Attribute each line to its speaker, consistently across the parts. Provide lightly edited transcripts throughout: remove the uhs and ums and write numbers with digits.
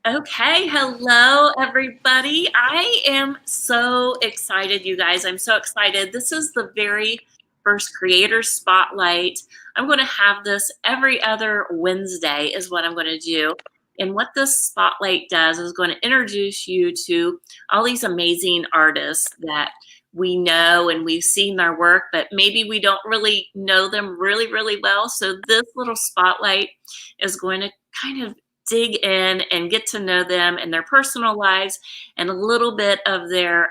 Speaker 1: Okay, hello everybody. I am so excited, you guys. I'm so excited. This is the very first Creator Spotlight. I'm going to have this every other Wednesday, is what I'm going to do. And what this spotlight does is going to introduce you to all these amazing artists that we know and we've seen their work, but maybe we don't really know them really, really well. So this little spotlight is going to kind of dig in and get to know them and their personal lives and a little bit of their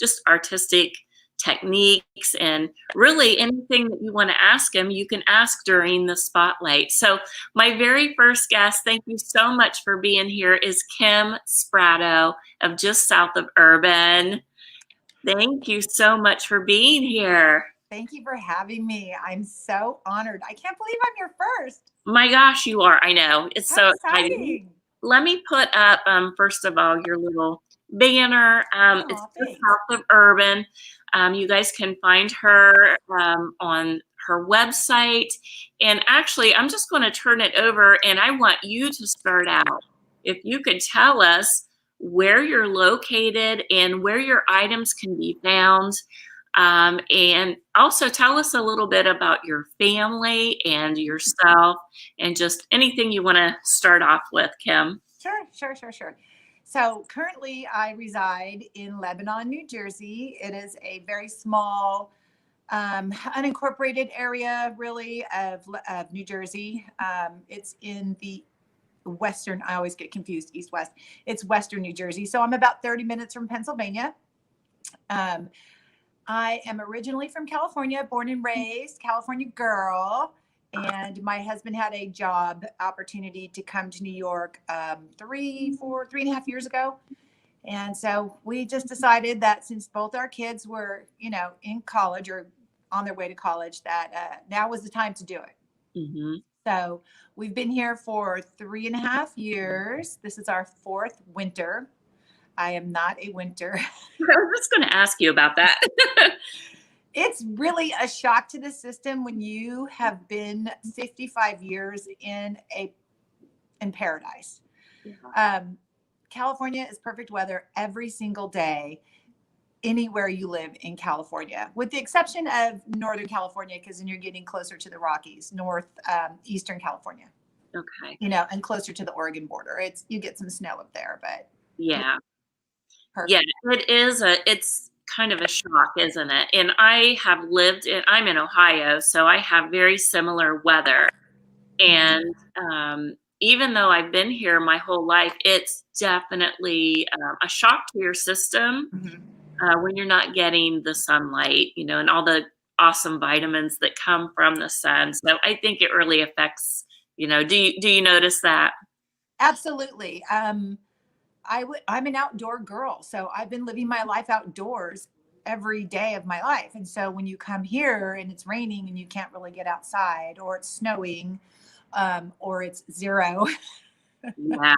Speaker 1: just artistic techniques, and really anything that you want to ask them, you can ask during the spotlight. So my very first guest, thank you so much for being here, is Kim Spratto of Just South of Urban. Thank you so much for being here.
Speaker 2: Thank you for having me. I'm so honored. I can't believe I'm your first.
Speaker 1: My gosh, you are. I know. It's so exciting.
Speaker 2: Exciting.
Speaker 1: Let me put up, first of all, your little banner. It's Just South of Urban. You guys can find her on her website. And actually, I'm just going to turn it over, and I want you to start out. If you could tell us where you're located and where your items can be found. And also tell us a little bit about your family and yourself and just anything you want to start off with, Kim.
Speaker 2: Sure. So currently I reside in Lebanon, New Jersey. It is a very small, unincorporated area really of New Jersey. It's in the Western, I always get confused, East-West. It's Western New Jersey. So I'm about 30 minutes from Pennsylvania. I am originally from California, born and raised, California girl. And my husband had a job opportunity to come to New York 3.5 years ago. And so we just decided that since both our kids were, in college or on their way to college, that now was the time to do it.
Speaker 1: Mm-hmm.
Speaker 2: So we've been here for 3.5 years. This is our fourth winter. I am not a winter.
Speaker 1: I was just going to ask you about that.
Speaker 2: It's really a shock to the system when you have been 55 years in paradise. Yeah. California is perfect weather every single day, anywhere you live in California, with the exception of Northern California, because then you're getting closer to the Rockies, Eastern California.
Speaker 1: Okay.
Speaker 2: And closer to the Oregon border. You get some snow up there, but
Speaker 1: yeah.
Speaker 2: Perfect.
Speaker 1: Yeah, it's kind of a shock, isn't it? And I'm in Ohio, so I have very similar weather. And even though I've been here my whole life, it's definitely a shock to your system when you're not getting the sunlight, and all the awesome vitamins that come from the sun. So I think it really affects, do you notice that?
Speaker 2: Absolutely. I'm an outdoor girl, so I've been living my life outdoors every day of my life. And so when you come here and it's raining and you can't really get outside, or it's snowing, or it's 0.
Speaker 1: Yeah.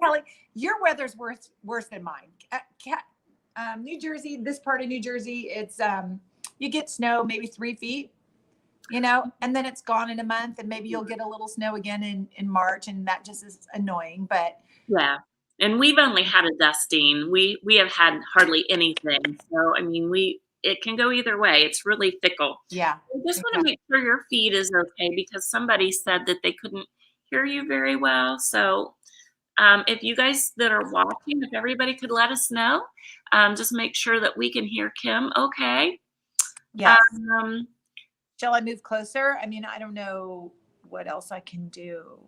Speaker 2: Kelly, your weather's worse than mine. New Jersey, this part of New Jersey, it's you get snow maybe 3 feet, and then it's gone in a month, and maybe you'll get a little snow again in March, and that just is annoying. But
Speaker 1: yeah, and we've only had a dusting. We have had hardly anything. So I mean, it can go either way. It's really fickle.
Speaker 2: Yeah.
Speaker 1: I just want to make sure your feed is okay, because somebody said that they couldn't hear you very well. So if you guys that are watching, if everybody could let us know, just make sure that we can hear Kim okay.
Speaker 2: Yes. Shall I move closer? I mean, I don't know what else I can do.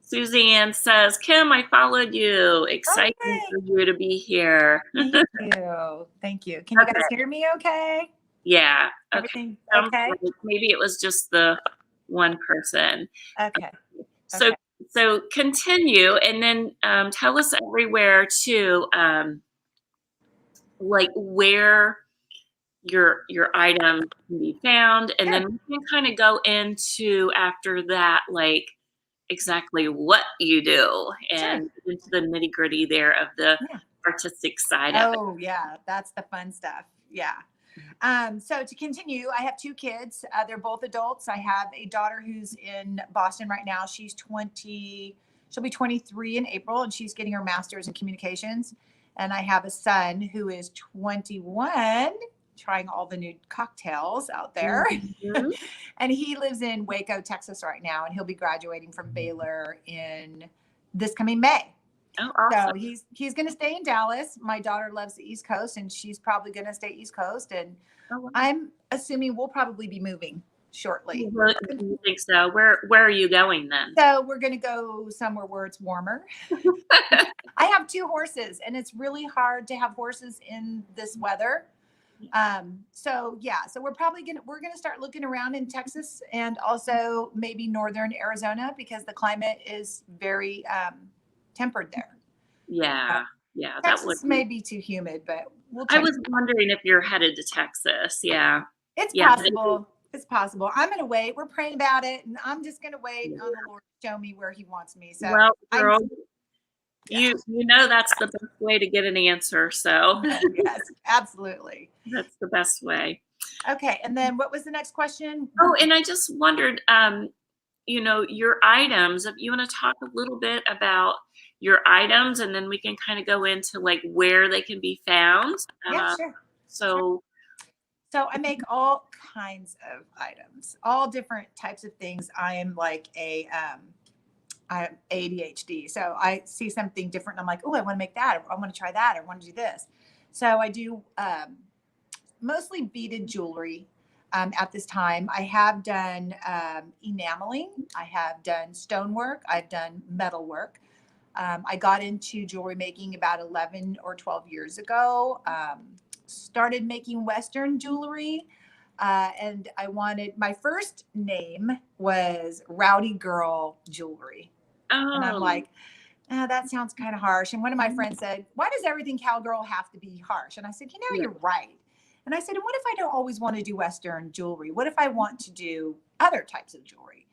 Speaker 1: Suzanne says, Kim, I followed you. Excited for you to be here.
Speaker 2: Thank you. Can you guys hear me okay?
Speaker 1: Yeah.
Speaker 2: Everything
Speaker 1: okay? Maybe it was just the one person.
Speaker 2: Okay.
Speaker 1: So continue, and then tell us everywhere too, like where your item can be found, and then we can kind of go into after that, like exactly what you do and into the nitty gritty there of the artistic side of it.
Speaker 2: Oh yeah, that's the fun stuff. Yeah. So to continue, I have 2 kids. They're both adults. I have a daughter who's in Boston right now. She's She'll be 23 in April, and she's getting her master's in communications. And I have a son who is 21, trying all the new cocktails out there.
Speaker 1: Mhm.
Speaker 2: And he lives in Waco, Texas right now, and he'll be graduating from Baylor in this coming May.
Speaker 1: Oh,
Speaker 2: So
Speaker 1: awesome.
Speaker 2: he's going to stay in Dallas. My daughter loves the East Coast, and she's probably going to stay East Coast. And
Speaker 1: Oh, wow.
Speaker 2: I'm assuming we'll probably be moving shortly.
Speaker 1: You think so? Where are you going then?
Speaker 2: So we're going to go somewhere where it's warmer. I have 2 horses, and it's really hard to have horses in this weather. So we're probably we're gonna start looking around in Texas and also maybe northern Arizona, because the climate is very tempered there.
Speaker 1: Yeah, yeah, that would
Speaker 2: Texas may be too humid, but we'll
Speaker 1: I
Speaker 2: check.
Speaker 1: was wondering if you're headed to Texas. Yeah.
Speaker 2: It's
Speaker 1: Yeah.
Speaker 2: possible. It's possible. I'm gonna wait. We're praying about it, and I'm just gonna wait on the Lord to show me where He wants me. So,
Speaker 1: Well, girl,
Speaker 2: yeah.
Speaker 1: you know that's the best way to get an answer. So
Speaker 2: Yes, absolutely.
Speaker 1: that's the best way.
Speaker 2: Okay, and then what was the next question?
Speaker 1: Oh, and I just wondered, you know, your items. If you want to talk a little bit about your items, and then we can kind of go into like where they can be found.
Speaker 2: Yeah, sure.
Speaker 1: So
Speaker 2: So I make all kinds of items, all different types of things. I am like I have ADHD. So I see something different and I'm like, oh, I want to make that. Or I want to try that. Or I want to do this. So I do mostly beaded jewelry at this time. I have done enameling. I have done stonework. I've done metal work. I got into jewelry making about 11 or 12 years ago. Started making Western jewelry. And my first name was Rowdy Girl Jewelry. And I'm like, that sounds kind of harsh. And one of my friends said, why does everything cowgirl have to be harsh? And I said, you're right. And I said, and what if I don't always want to do Western jewelry? What if I want to do other types of jewelry?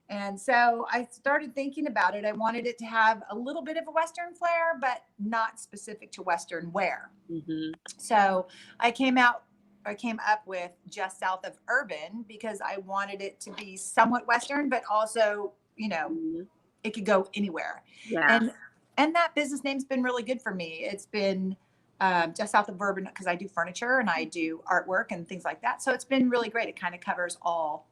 Speaker 2: And so I started thinking about it. I wanted it to have a little bit of a Western flair, but not specific to Western wear. Mm-hmm. So I came up with Just South of Urban because I wanted it to be somewhat Western, but also, mm-hmm. It could go anywhere. Yeah. And that business name's been really good for me. It's been Just South of Urban because I do furniture and I do artwork and things like that. So it's been really great. It kind of covers all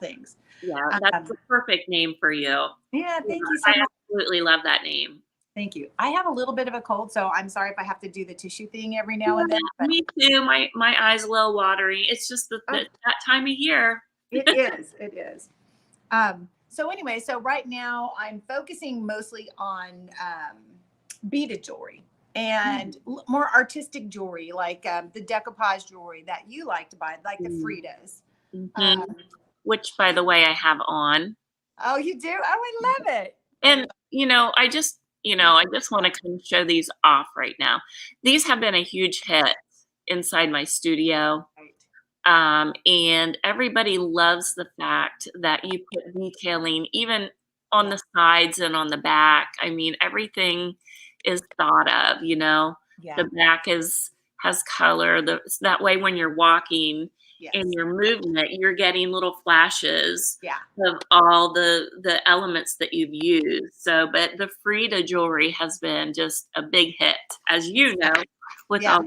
Speaker 2: things.
Speaker 1: Yeah, that's the perfect name for you.
Speaker 2: Yeah, thank you so much.
Speaker 1: I absolutely love that name.
Speaker 2: Thank you. I have a little bit of a cold, so I'm sorry if I have to do the tissue thing every now and then.
Speaker 1: But me too. My eyes a little watery. It's just that time of year.
Speaker 2: It is. So anyway, so right now I'm focusing mostly on beaded jewelry and more artistic jewelry, like the decoupage jewelry that you like to buy, like the Fridas.
Speaker 1: Mm-hmm. Which, by the way, I have on.
Speaker 2: Oh, you do? Oh, I love it.
Speaker 1: And, I just want to kind of show these off right now. These have been a huge hit inside my studio. Right. And everybody loves the fact that you put detailing even on the sides and on the back. I mean, everything is thought of, the back has color. That way when you're walking in your movement, you're getting little flashes of all the elements that you've used. So, but the Frida jewelry has been just a big hit, as you know, with all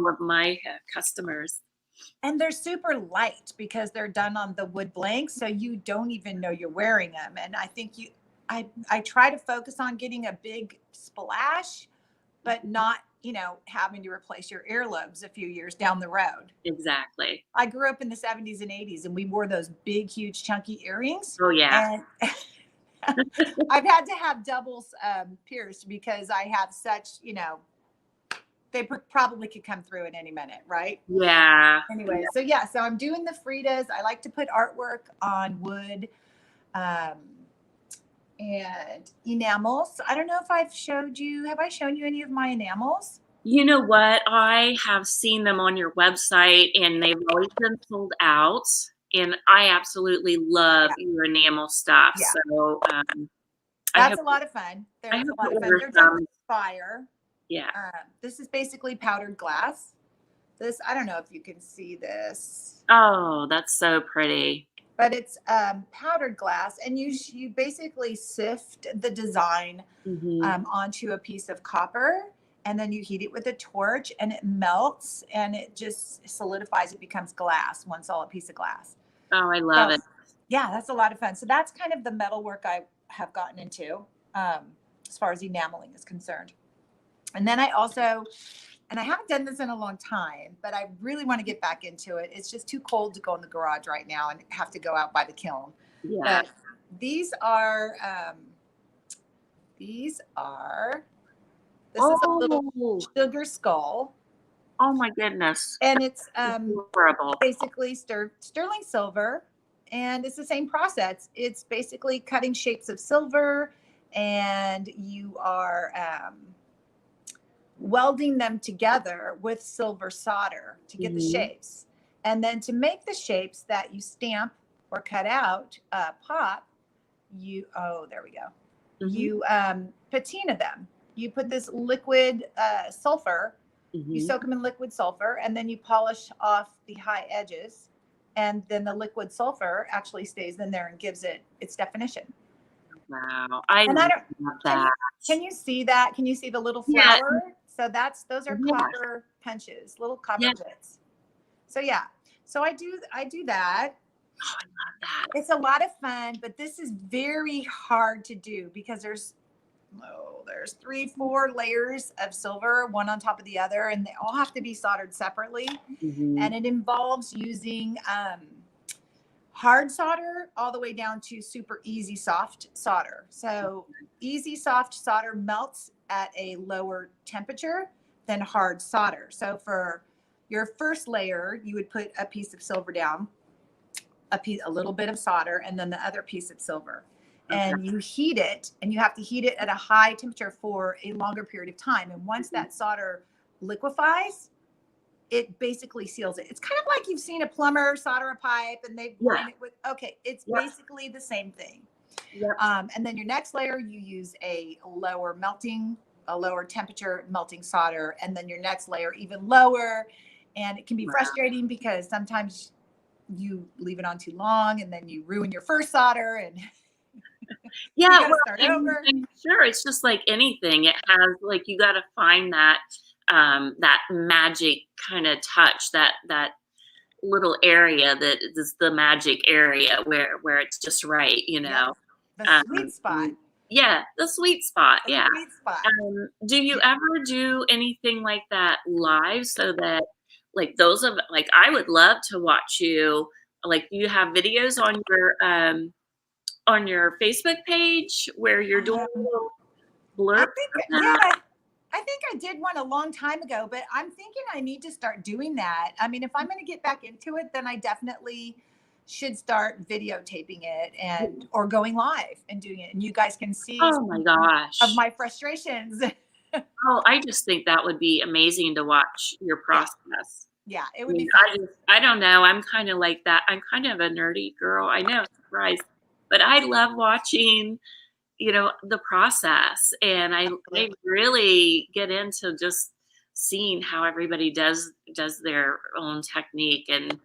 Speaker 1: of my customers.
Speaker 2: And they're super light because they're done on the wood blanks, so you don't even know you're wearing them. And I think I try to focus on getting a big splash, but not, having to replace your earlobes a few years down the road.
Speaker 1: Exactly.
Speaker 2: I grew up in the 70s and 80s, and we wore those big, huge, chunky earrings.
Speaker 1: Oh, yeah.
Speaker 2: And I've had to have doubles pierced because I have such, they probably could come through at any minute, right?
Speaker 1: Yeah.
Speaker 2: Anyway, so I'm doing the Fridas. I like to put artwork on wood and enamels. I don't know if I've showed you. Have I shown you any of my enamels?
Speaker 1: You know what? I have seen them on your website, and they've always been sold out. And I absolutely love your enamel stuff. Yeah. So
Speaker 2: that's a lot of fun. They're a lot of fun. They're done with fire.
Speaker 1: Yeah.
Speaker 2: This is basically powdered glass. I don't know if you can see this.
Speaker 1: Oh, that's so pretty.
Speaker 2: but it's powdered glass, and you basically sift the design onto a piece of copper, and then you heat it with a torch, and it melts, and it just solidifies. It becomes glass, one solid piece of glass.
Speaker 1: Oh, I love it.
Speaker 2: Yeah, that's a lot of fun. So that's kind of the metal work I have gotten into as far as enameling is concerned. And then I also, and I haven't done this in a long time, but I really want to get back into it. It's just too cold to go in the garage right now and have to go out by the kiln.
Speaker 1: Yeah.
Speaker 2: But these are, this is a little sugar skull.
Speaker 1: Oh my goodness.
Speaker 2: And it's
Speaker 1: adorable.
Speaker 2: basically sterling silver. And it's the same process. It's basically cutting shapes of silver, and you are welding them together with silver solder to get the shapes. And then to make the shapes that you stamp or cut out, pop, there we go. You patina them. You put this liquid sulfur, you soak them in liquid sulfur, and then you polish off the high edges. And then the liquid sulfur actually stays in there and gives it its definition.
Speaker 1: Wow. I love that.
Speaker 2: Can you see that? Can you see the little flower? Yeah. So those are copper punches, little copper bits. So yeah. So I do that.
Speaker 1: Oh, I love that.
Speaker 2: It's a lot of fun, but this is very hard to do because there's 3-4 layers of silver, one on top of the other, and they all have to be soldered separately. And it involves using hard solder all the way down to super easy soft solder. So easy soft solder melts at a lower temperature than hard solder. So for your first layer, you would put a piece of silver down, a little bit of solder, and then the other piece of silver. And you heat it, and you have to heat it at a high temperature for a longer period of time. And once that solder liquefies, it basically seals it. It's kind of like you've seen a plumber solder a pipe and they've lined it with, it's basically the same thing. And then your next layer, you use a lower temperature melting solder. And then your next layer, even lower. And it can be frustrating because sometimes you leave it on too long and then you ruin your first solder and
Speaker 1: start over. Sure, it's just like anything. It has you got to find that that magic kind of touch, that little area that is the magic area where it's just right, the
Speaker 2: sweet spot.
Speaker 1: Yeah, the sweet spot.
Speaker 2: The sweet spot.
Speaker 1: Do you ever do anything like that live so that those of I would love to watch you. You have videos on your Facebook page where you're doing a little blurb?
Speaker 2: I think I did one a long time ago, but I'm thinking I need to start doing that. I mean, if I'm going to get back into it, then I definitely should start videotaping it or going live and doing it. And you guys can see
Speaker 1: oh my gosh
Speaker 2: of my frustrations.
Speaker 1: Oh, I just think that would be amazing to watch your process.
Speaker 2: Yeah, it would be fun.
Speaker 1: I don't know. I'm kind of like that. I'm kind of a nerdy girl. I know, surprise. But I love watching, the process. And I really get into just seeing how everybody does their own technique. And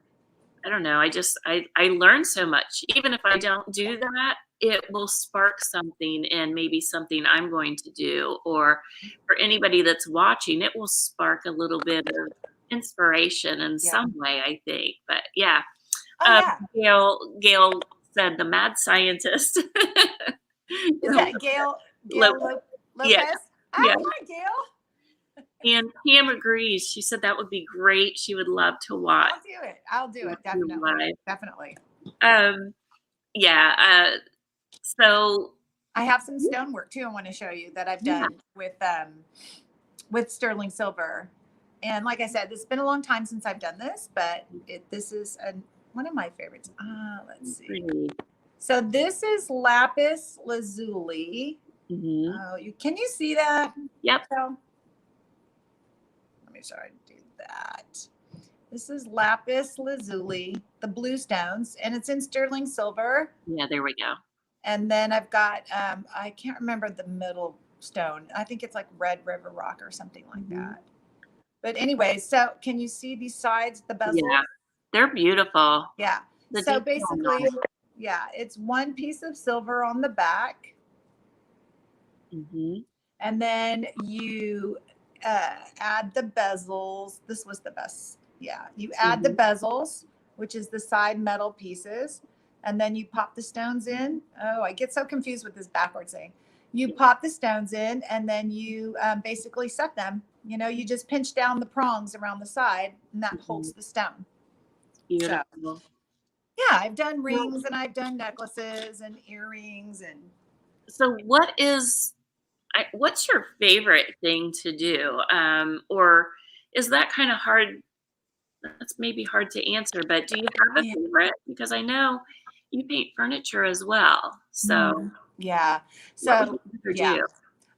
Speaker 1: I don't know, I learn so much. Even if I don't do that, it will spark something and maybe something I'm going to do. Or for anybody that's watching, it will spark a little bit of inspiration in some way, I think. But Gail said the mad scientist.
Speaker 2: Is that Gail Lopez?
Speaker 1: Yeah.
Speaker 2: Hi, Gail.
Speaker 1: And Pam agrees. She said that would be great. She would love to watch.
Speaker 2: I'll do it. Definitely.
Speaker 1: So
Speaker 2: I have some stonework too. I want to show you that I've done with sterling silver. And like I said, it's been a long time since I've done this, but this is one of my favorites. Let's see. So this is Lapis Lazuli. Can you see that?
Speaker 1: Yep.
Speaker 2: So, let me try to do that. This is Lapis Lazuli, the blue stones, and it's in sterling silver.
Speaker 1: Yeah, there we go.
Speaker 2: And then I've got, I can't remember the middle stone. I think it's like Red River Rock or something like that. But anyway, so can you see these sides, the bezel?
Speaker 1: Yeah, they're beautiful.
Speaker 2: Yeah. So
Speaker 1: detail on
Speaker 2: basically, yeah, it's one piece of silver on the back.
Speaker 1: it.
Speaker 2: And then you add the bezels. This was the best. Yeah. You add the bezels, which is the side metal pieces. And then you pop the stones in. Oh, I get so confused with this backwards thing. You pop the stones in and then you basically set them. You know, you just pinch down the prongs around the side and that holds the stone.
Speaker 1: Beautiful.
Speaker 2: So, yeah, I've done rings and I've done necklaces and earrings. And
Speaker 1: so what's your favorite thing to do? Or is that kind of hard? That's maybe hard to answer, but do you have a favorite? Because I know you paint furniture as well. So
Speaker 2: yeah.
Speaker 1: what
Speaker 2: So
Speaker 1: would you
Speaker 2: yeah.
Speaker 1: do?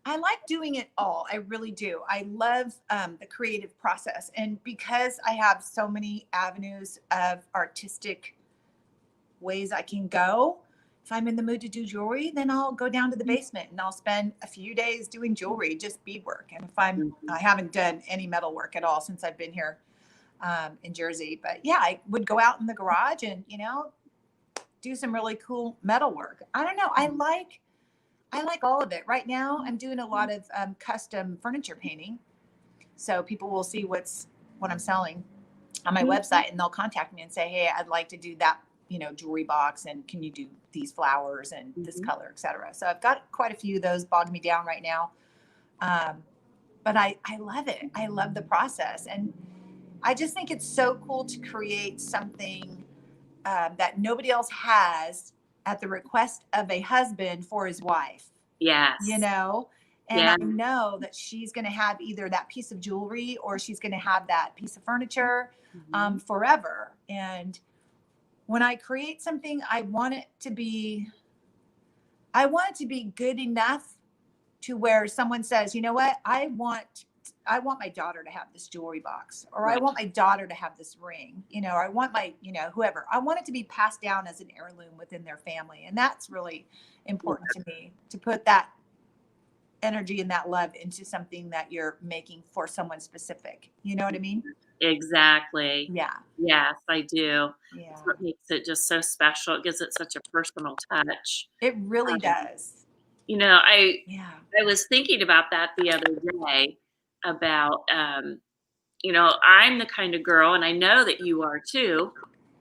Speaker 2: I like doing it all. I really do. I love the creative process. And because I have so many avenues of artistic ways I can go, if I'm in the mood to do jewelry, then I'll go down to the basement and I'll spend a few days doing jewelry, just beadwork. And if I haven't done any metal work at all since I've been here in Jersey. But yeah, I would go out in the garage and, you know, do some really cool metal work. I don't know. I like all of it. Right now, I'm doing a lot of custom furniture painting. So people will see what I'm selling on my website, and they'll contact me and say, "Hey, I'd like to do that, you know, jewelry box, and can you do these flowers and this color, etc." So I've got quite a few of those bogging me down right now. But I love it. I love the process, and I just think it's so cool to create something that nobody else has at the request of a husband for his wife.
Speaker 1: Yes.
Speaker 2: You know, and I know that she's going to have either that piece of jewelry or she's going to have that piece of furniture forever. And when I create something, I want it to be good enough to where someone says, you know what, I want my daughter to have this jewelry box, or I want my daughter to have this ring, you know, or I want my, you know, whoever. I want it to be passed down as an heirloom within their family. And that's really important to me, to put that energy and that love into something that you're making for someone specific. You know what I mean?
Speaker 1: Exactly.
Speaker 2: Yeah.
Speaker 1: Yes, I do.
Speaker 2: Yeah.
Speaker 1: That's what makes it just so special. It gives it such a personal touch.
Speaker 2: It really does.
Speaker 1: You know, I
Speaker 2: Yeah.
Speaker 1: was thinking about that the other day about, you know, I'm the kind of girl, and I know that you are too,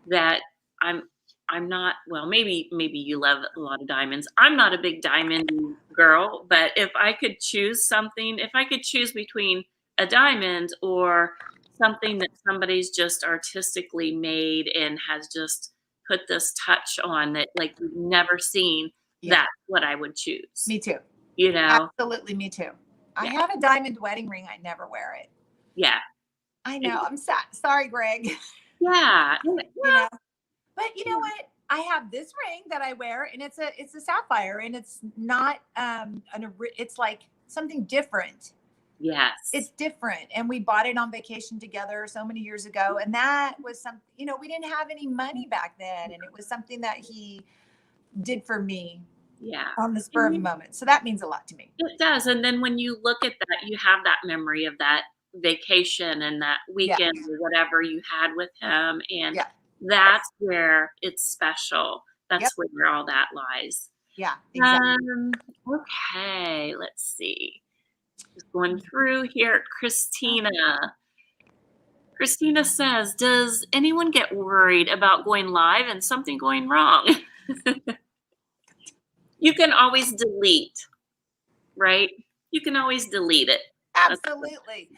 Speaker 1: that I'm not, well, maybe you love a lot of diamonds. I'm not a big diamond girl, but if I could choose something, if I could choose between a diamond or something that somebody's just artistically made and has just put this touch on that like you've never seen, that's what I would choose.
Speaker 2: Me too.
Speaker 1: You know?
Speaker 2: Absolutely, me too. I have a diamond wedding ring. I never wear it.
Speaker 1: Yeah.
Speaker 2: I know. I'm sad. Sorry, Greg.
Speaker 1: Yeah.
Speaker 2: You know, but you know what? I have this ring that I wear, and it's a sapphire, and it's not it's like something different.
Speaker 1: Yes.
Speaker 2: It's different, and we bought it on vacation together so many years ago, and that was something, you know, we didn't have any money back then, and it was something that he did for me.
Speaker 1: Yeah.
Speaker 2: On the spur of a moment. So that means a lot to me.
Speaker 1: It does. And then when you look at that, you have that memory of that vacation and that weekend or whatever you had with him. And that's where it's special. That's where all that lies.
Speaker 2: Yeah, exactly.
Speaker 1: Okay, let's see. Just going through here. Christina says, does anyone get worried about going live and something going wrong? You can always delete, right? You can always delete it.
Speaker 2: Absolutely.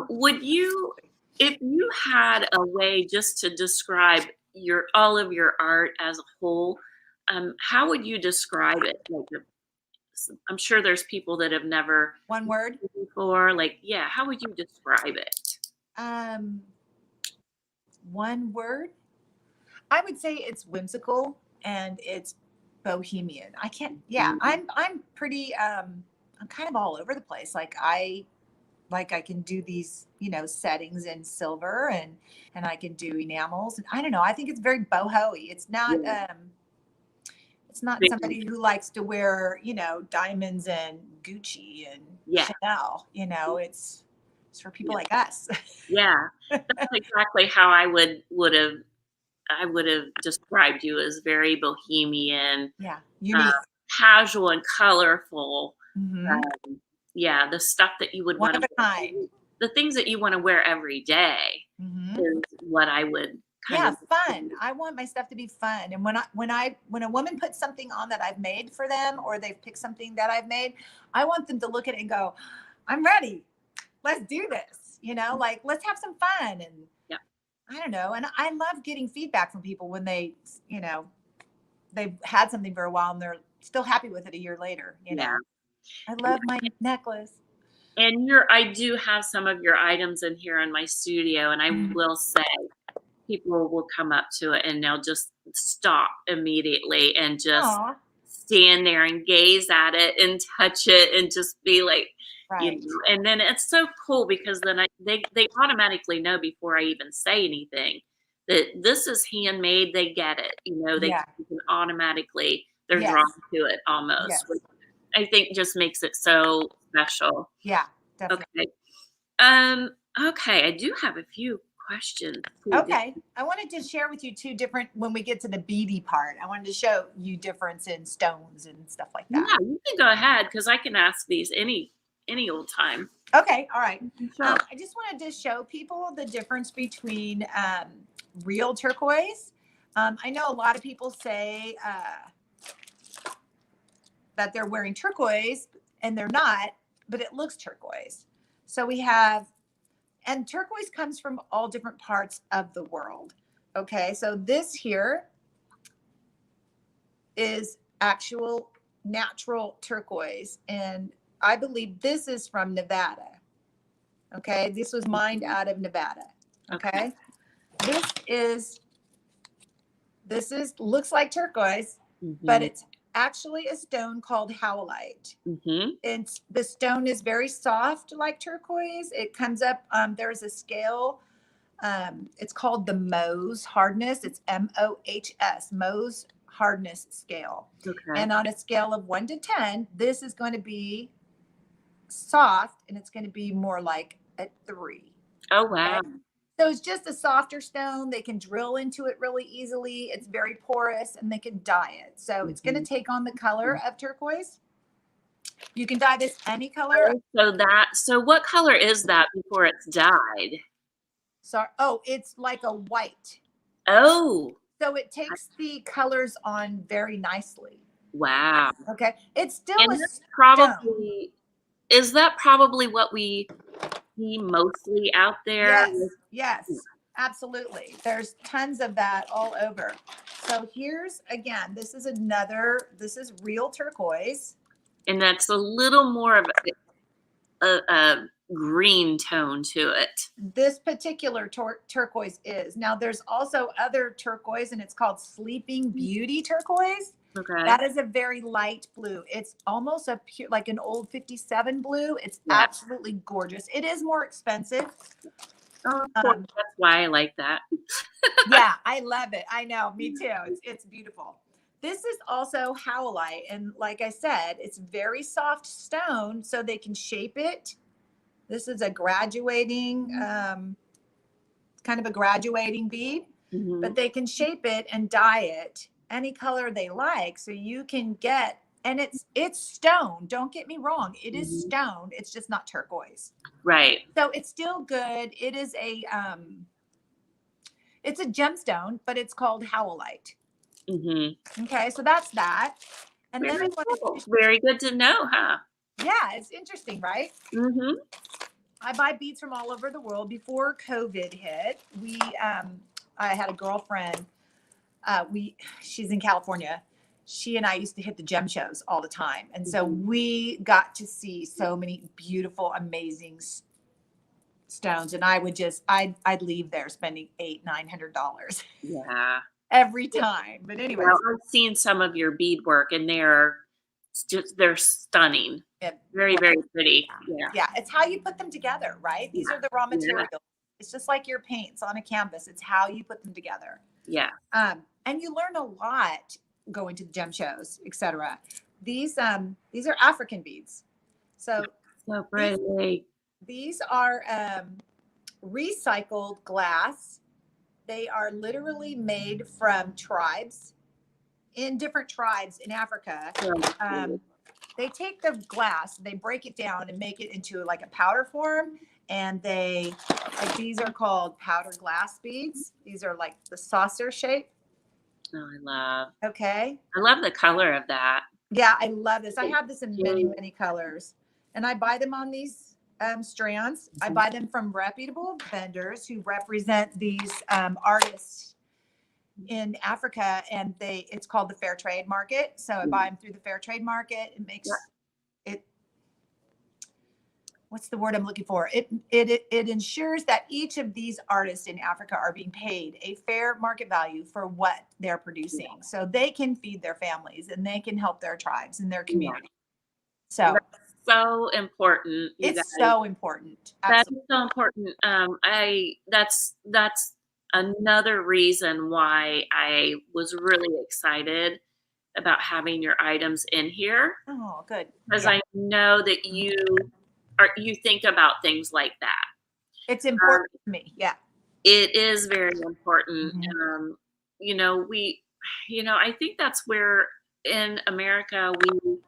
Speaker 1: Would you, if you had a way just to describe all of your art as a whole, how would you describe it? Like, I'm sure there's people that have never
Speaker 2: one word
Speaker 1: before. Like, yeah, how would you describe it?
Speaker 2: One word. I would say it's whimsical and it's bohemian. I can't. Yeah, I'm pretty. I'm kind of all over the place. I can do these, you know, settings in silver and I can do enamels, and I don't know. I think it's very boho-y. It's not. It's not somebody who likes to wear, you know, diamonds and Gucci and Chanel. You know, it's for people like us.
Speaker 1: Yeah, that's exactly how I would have I would have described you as very bohemian,
Speaker 2: Yeah.
Speaker 1: uh,
Speaker 2: Unique.
Speaker 1: casual and colorful.
Speaker 2: Mm-hmm.
Speaker 1: Yeah, the stuff that you would
Speaker 2: One
Speaker 1: want
Speaker 2: of
Speaker 1: to
Speaker 2: a kind.
Speaker 1: the things that you want to wear every day
Speaker 2: Mm-hmm.
Speaker 1: is what I would kind
Speaker 2: Yeah,
Speaker 1: of
Speaker 2: fun. I want my stuff to be fun. And when a woman puts something on that I've made for them, or they've picked something that I've made, I want them to look at it and go, I'm ready. Let's do this. Like, let's have some fun. And
Speaker 1: yeah.
Speaker 2: I don't know. And I love getting feedback from people when they've had something for a while and they're still happy with it a year later.
Speaker 1: Yeah.
Speaker 2: I love my necklace.
Speaker 1: And I do have some of your items in here in my studio, and I will say people will come up to it and they'll just stop immediately and just
Speaker 2: Aw,
Speaker 1: stand there and gaze at it and touch it and just be like,
Speaker 2: right.
Speaker 1: and then it's so cool because then they automatically know before I even say anything that this is handmade. They get it, they
Speaker 2: Yeah.
Speaker 1: can automatically, they're
Speaker 2: Yes.
Speaker 1: drawn to it almost,
Speaker 2: Yes.
Speaker 1: which I think just makes it so special.
Speaker 2: Yeah, definitely.
Speaker 1: Okay. Okay, I do have a few questions.
Speaker 2: Okay. I wanted to share with you two different, when we get to the beady part, I wanted to show you difference in stones and stuff like
Speaker 1: Yeah,
Speaker 2: that.
Speaker 1: you can go ahead because I can ask these any old time.
Speaker 2: Okay. All right.
Speaker 1: Sure.
Speaker 2: I just wanted to show people the difference between real turquoise. I know a lot of people say that they're wearing turquoise and they're not, but it looks turquoise. So we have, and turquoise comes from all different parts of the world. Okay, so this here is actual natural turquoise, and I believe this is from Nevada. Okay, this was mined out of Nevada. Okay, this is looks like turquoise, but it's actually a stone called howlite. It's the stone is very soft like turquoise. It comes up. There's a scale. It's called the Mohs hardness. It's MOHS, Mohs hardness scale.
Speaker 1: Okay.
Speaker 2: And on a scale of 1 to 10, this is going to be soft, and it's going to be more like a 3.
Speaker 1: Oh wow.
Speaker 2: Okay? So it's just a softer stone. They can drill into it really easily. It's very porous, and they can dye it. So it's going to take on the color of turquoise. You can dye this any color.
Speaker 1: So what color is that before it's dyed?
Speaker 2: It's like a white.
Speaker 1: Oh.
Speaker 2: So it takes the colors on very nicely.
Speaker 1: Wow.
Speaker 2: Okay. It's still
Speaker 1: And is that probably what we see mostly out there?
Speaker 2: Yes, absolutely. There's tons of that all over. So here's again, this is real turquoise.
Speaker 1: And that's a little more of a green tone to it.
Speaker 2: This particular turquoise is. Now there's also other turquoise, and it's called Sleeping Beauty turquoise.
Speaker 1: Okay.
Speaker 2: That is a very light blue. It's almost like an old 57 blue. It's absolutely gorgeous. It is more expensive.
Speaker 1: Oh, that's why I like that.
Speaker 2: Yeah, I love it. I know, me too. It's beautiful. This is also howlite, and like I said, it's very soft stone, so they can shape it. This is a graduating, kind of a graduating bead, but they can shape it and dye it any color they like. So you can get, and it's stone. Don't get me wrong. It is stone. It's just not turquoise.
Speaker 1: Right.
Speaker 2: So it's still good. It is it's a gemstone, but it's called howlite. Okay. So that's that. And
Speaker 1: very
Speaker 2: then
Speaker 1: cool. Very good to know, huh?
Speaker 2: Yeah. It's interesting, right? I buy beads from all over the world. Before COVID hit, I had a girlfriend. She's in California. She and I used to hit the gem shows all the time. And so we got to see so many beautiful, amazing stones. And I'd leave there spending $800-900.
Speaker 1: Yeah.
Speaker 2: Every time. But anyway.
Speaker 1: Well, I've seen some of your beadwork, and they're stunning.
Speaker 2: Yeah.
Speaker 1: Very, very pretty. Yeah.
Speaker 2: Yeah. It's how you put them together, right? These are the raw materials. It's just like your paints on a canvas. It's how you put them together.
Speaker 1: Yeah.
Speaker 2: And you learn a lot going to the gem shows, etc. These are African beads. So
Speaker 1: pretty.
Speaker 2: These are recycled glass They are literally made from tribes, in different tribes in Africa. They take the glass, they break it down and make it into like a powder form. And they, like, these are called powder glass beads. These are like the saucer shape.
Speaker 1: Oh, I love.
Speaker 2: Okay.
Speaker 1: I love the color of that.
Speaker 2: Yeah, I love this. I have this in many, many colors. And I buy them on these strands. I buy them from reputable vendors who represent these artists in Africa, and it's called the Fair Trade Market. So I buy them through the Fair Trade Market. It makes it, what's the word I'm looking for? It ensures that each of these artists in Africa are being paid a fair market value for what they're producing, so they can feed their families and they can help their tribes and their community. So
Speaker 1: that's so important.
Speaker 2: It's so important.
Speaker 1: Absolutely. That's so important. That's another reason why I was really excited about having your items in here.
Speaker 2: Oh, good.
Speaker 1: Because I know that you think about things like that.
Speaker 2: It's important to me. Yeah.
Speaker 1: It is very important. I think that's where in America we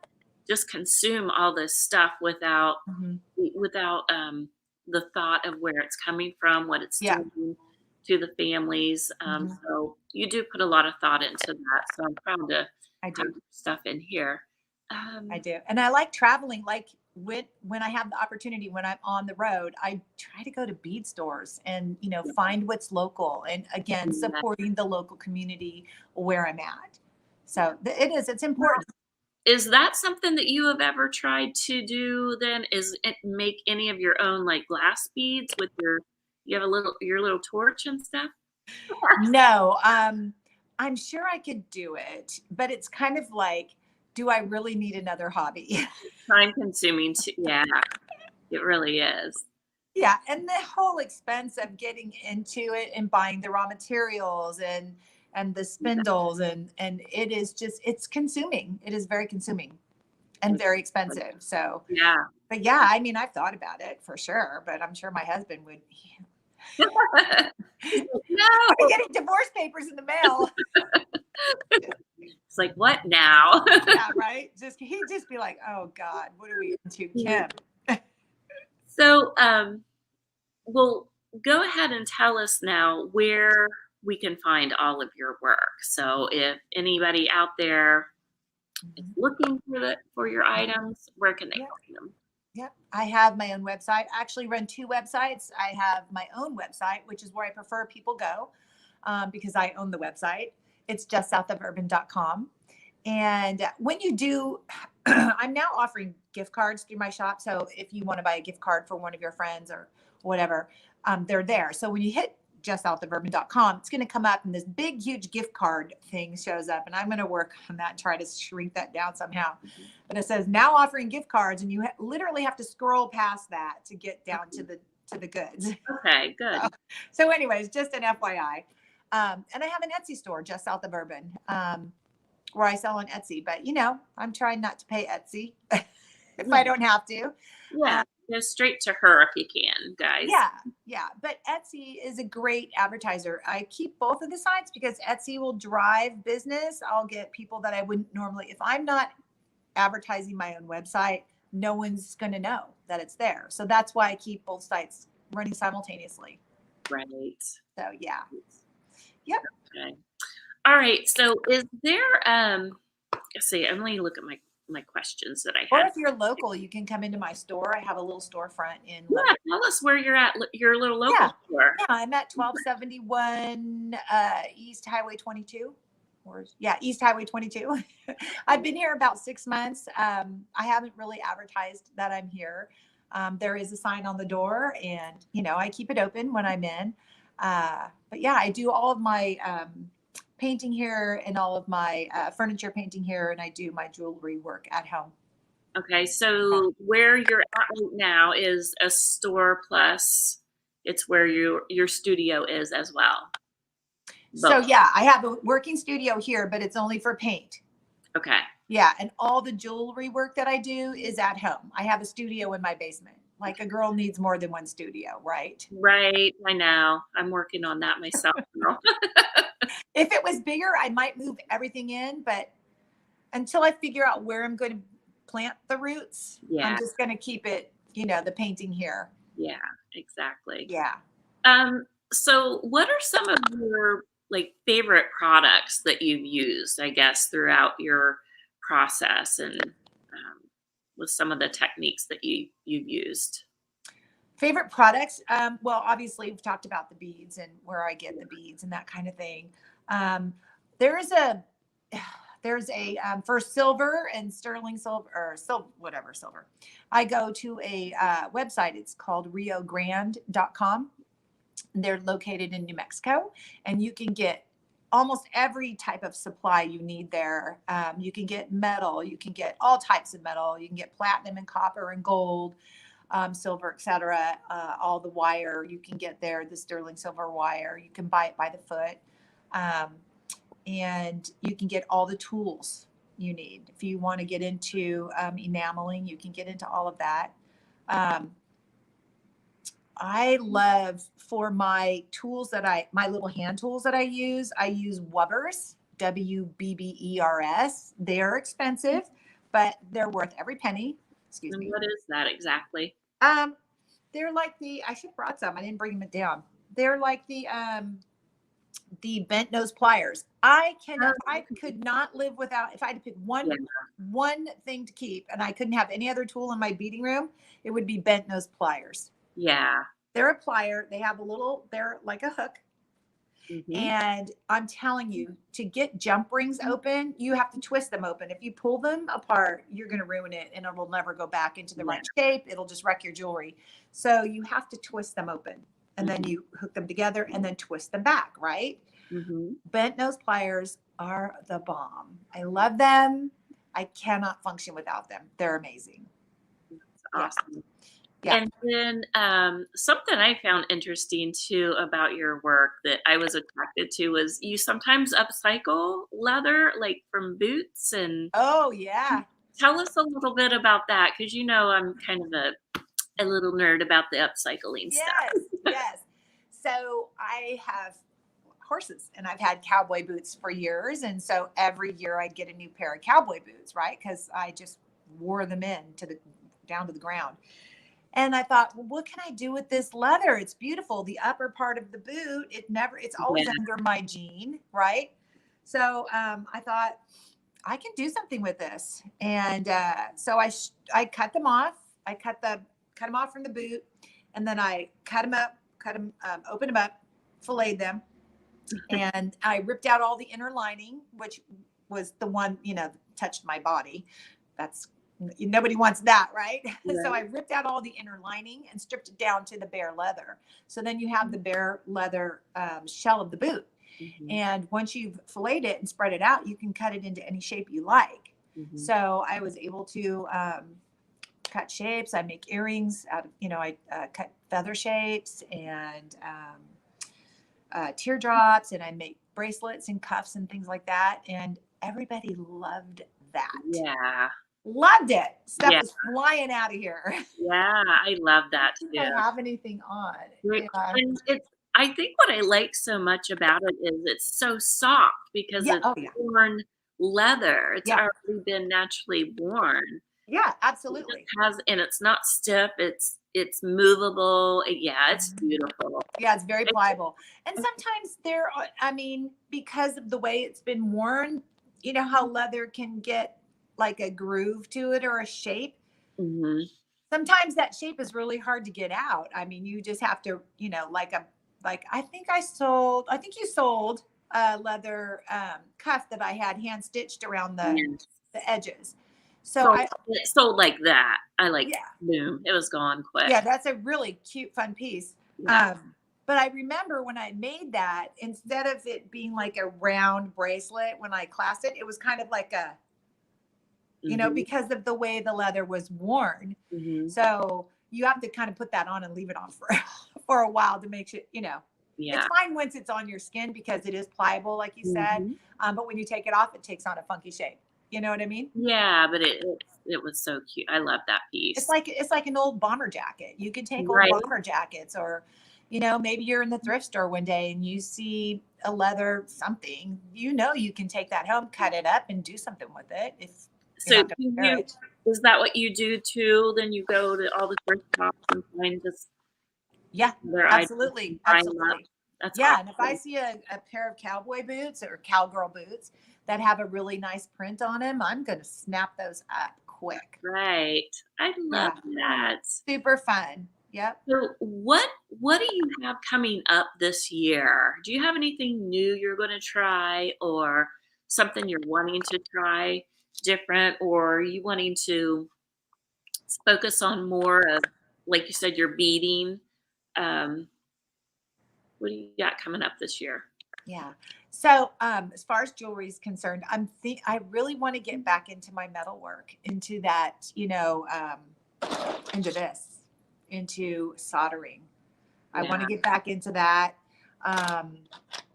Speaker 1: just consume all this stuff without the thought of where it's coming from, what it's doing to the families. So you do put a lot of thought into that. So I'm proud to have stuff in here.
Speaker 2: I do. And I like traveling. Like when I have the opportunity, when I'm on the road, I try to go to bead stores and, find what's local. And again, supporting the local community where I'm at. So it's important.
Speaker 1: Is that something that you have ever tried to do then? Is it make any of your own like glass beads with you have your little torch and stuff?
Speaker 2: No, I'm sure I could do it, but it's kind of like, do I really need another hobby?
Speaker 1: Time consuming too. Yeah, it really is.
Speaker 2: Yeah. And the whole expense of getting into it and buying the raw materials and the spindles and it is just, it's consuming. It is very consuming and very expensive. So but yeah, I mean, I've thought about it for sure, but I'm sure my husband would. No, I'm getting divorce papers in the mail.
Speaker 1: It's like, what now?
Speaker 2: Yeah, right. He'd just be like, oh God, what are we into, Kim?
Speaker 1: So, well, go ahead and tell us now where we can find all of your work. So if anybody out there is looking for your items, where can they find them?
Speaker 2: Yep. I have my own website. I actually run two websites. I have my own website, which is where I prefer people go because I own the website. It's justsouthofurban.com. And when you do, I'm now offering gift cards through my shop. So if you want to buy a gift card for one of your friends or whatever, they're there. So when you hit justsouthofurban.com, it's going to come up and this big, huge gift card thing shows up. And I'm going to work on that and try to shrink that down somehow. But it says now offering gift cards, and you literally have to scroll past that to get down to the goods.
Speaker 1: Okay, good.
Speaker 2: So anyways, just an FYI. And I have an Etsy store just south of Urban where I sell on Etsy. But, I'm trying not to pay Etsy if I don't have to.
Speaker 1: Yeah. Go straight to her if you can, guys.
Speaker 2: Yeah. But Etsy is a great advertiser. I keep both of the sites because Etsy will drive business. I'll get people that I wouldn't normally, if I'm not advertising my own website, no one's going to know that it's there. So that's why I keep both sites running simultaneously.
Speaker 1: Right.
Speaker 2: So yeah. Yep.
Speaker 1: Okay. All right. So is there, let's see, I'm going to look at my questions that I have.
Speaker 2: Or if you're local, you can come into my store. I have a little storefront in.
Speaker 1: Yeah, tell us where you're at. Your little local store.
Speaker 2: Yeah, I'm at 1271 East Highway 22. East Highway 22. I've been here about 6 months. I haven't really advertised that I'm here. There is a sign on the door, and I keep it open when I'm in. But yeah, I do all of my painting here and all of my furniture painting here, and I do my jewelry work at home.
Speaker 1: Okay, so where you're at right now is a store plus it's where your studio is as well.
Speaker 2: So yeah, I have a working studio here, but it's only for paint.
Speaker 1: Okay.
Speaker 2: Yeah, and all the jewelry work that I do is at home. I have a studio in my basement Like a girl needs more than one studio, right?
Speaker 1: Right. I know. I'm working on that myself, girl.
Speaker 2: If it was bigger, I might move everything in, but until I figure out where I'm going to plant the roots, I'm
Speaker 1: Yeah.
Speaker 2: just going to keep it, the painting here.
Speaker 1: Yeah, exactly.
Speaker 2: Yeah.
Speaker 1: So what are some of your like favorite products that you've used, I guess, throughout your process and with some of the techniques that you've used?
Speaker 2: Favorite products? Well, obviously we've talked about the beads and where I get the beads and that kind of thing. Um, there's a for silver and sterling silver or silver, whatever silver. I go to a website. It's called riogrande.com. They're located in New Mexico, and you can get almost every type of supply you need there. You can get metal, you can get all types of metal, you can get platinum and copper and gold, silver, etc. All the wire you can get there, the sterling silver wire. You can buy it by the foot, and you can get all the tools you need. If you want to get into enameling, you can get into all of that. I love for my tools my little hand tools that I use Wubbers, Wbbers. They're expensive, but they're worth every penny. Excuse
Speaker 1: And
Speaker 2: me.
Speaker 1: what is that exactly?
Speaker 2: They're like I should have brought some. I didn't bring them down. They're like the bent nose pliers. I could not live without, if I had to pick one thing to keep and I couldn't have any other tool in my beading room, it would be bent nose pliers.
Speaker 1: Yeah.
Speaker 2: They're a plier. They have they're like a hook.
Speaker 1: Mm-hmm.
Speaker 2: And I'm telling you, to get jump rings open, you have to twist them open. If you pull them apart, you're going to ruin it and it'll never go back into the right shape. It'll just wreck your jewelry. So you have to twist them open and then you hook them together and then twist them back, right?
Speaker 1: Mm-hmm.
Speaker 2: Bent nose pliers are the bomb. I love them. I cannot function without them. They're amazing.
Speaker 1: That's awesome.
Speaker 2: Yeah.
Speaker 1: And then something I found interesting too about your work that I was attracted to was you sometimes upcycle leather, like from boots. And
Speaker 2: oh yeah,
Speaker 1: tell us a little bit about that, because I'm kind of a little nerd about the upcycling stuff.
Speaker 2: Yes. So I have horses and I've had cowboy boots for years, and so every year I get a new pair of cowboy boots, right? Because I just wore them down to the ground. And I thought, well, what can I do with this leather? It's beautiful. The upper part of the boot, it's always under my jean, right? So I thought I can do something with this. And so I cut them off. I cut them off from the boot, and then I cut them up, opened them up, filleted them, and I ripped out all the inner lining, which was the one, touched my body. Nobody wants that, right? So I ripped out all the inner lining and stripped it down to the bare leather. So then you have the bare leather shell of the boot. Mm-hmm. And once you've filleted it and spread it out, you can cut it into any shape you like. Mm-hmm. So I was able to cut shapes. I make earrings out of, I cut feather shapes and teardrops, and I make bracelets and cuffs and things like that. And everybody loved that.
Speaker 1: Yeah.
Speaker 2: Loved it. Stuff is flying out of here.
Speaker 1: Yeah, I love that too.
Speaker 2: I don't have anything on.
Speaker 1: And I think what I like so much about it is it's so soft because it's worn leather. It's already been naturally worn.
Speaker 2: Yeah, absolutely.
Speaker 1: And it's not stiff. It's movable. Yeah, it's beautiful.
Speaker 2: Yeah, it's very pliable. And sometimes because of the way it's been worn, you know how leather can get like a groove to it or a shape. Mm-hmm. Sometimes that shape is really hard to get out. I mean, you just have to, I think you sold a leather cuff that I had hand stitched around the edges. So
Speaker 1: it sold like that. Boom, it was gone quick.
Speaker 2: Yeah, that's a really cute, fun piece. Yeah. But I remember when I made that, instead of it being like a round bracelet, when I clasped it, it was kind of like a, because of the way the leather was worn. Mm-hmm. So you have to kind of put that on and leave it on for a while to make sure, it's fine once it's on your skin because it is pliable, like you said. But when you take it off, it takes on a funky shape. You know what I mean?
Speaker 1: Yeah, but it's it was so cute. I love that piece.
Speaker 2: It's like an old bomber jacket. You can take old
Speaker 1: Right.
Speaker 2: bomber jackets, or maybe you're in the thrift store one day and you see a leather something. You can take that home, cut it up, and do something with it if you're
Speaker 1: So
Speaker 2: not
Speaker 1: do
Speaker 2: going to wear it.
Speaker 1: is that what you do too? Then you go to all the thrift shops and find just
Speaker 2: Yeah,
Speaker 1: their items
Speaker 2: absolutely,
Speaker 1: and buy them up.
Speaker 2: absolutely.
Speaker 1: That's
Speaker 2: Yeah, and if I
Speaker 1: awesome.
Speaker 2: see a pair of cowboy boots or cowgirl boots that have a really nice print on them, I'm going to snap those up quick.
Speaker 1: Right. I love
Speaker 2: Yeah,
Speaker 1: that.
Speaker 2: super fun. Yep.
Speaker 1: So what do you have coming up this year? Do you have anything new you're going to try, or something you're wanting to try different, or are you wanting to focus on more of, like you said, your beading? Um, what do you got coming up this year?
Speaker 2: Yeah. So, as far as jewelry is concerned, I really want to get back into my metal work, into that, into this, into soldering. I want
Speaker 1: Yeah.
Speaker 2: to get back into that. Um,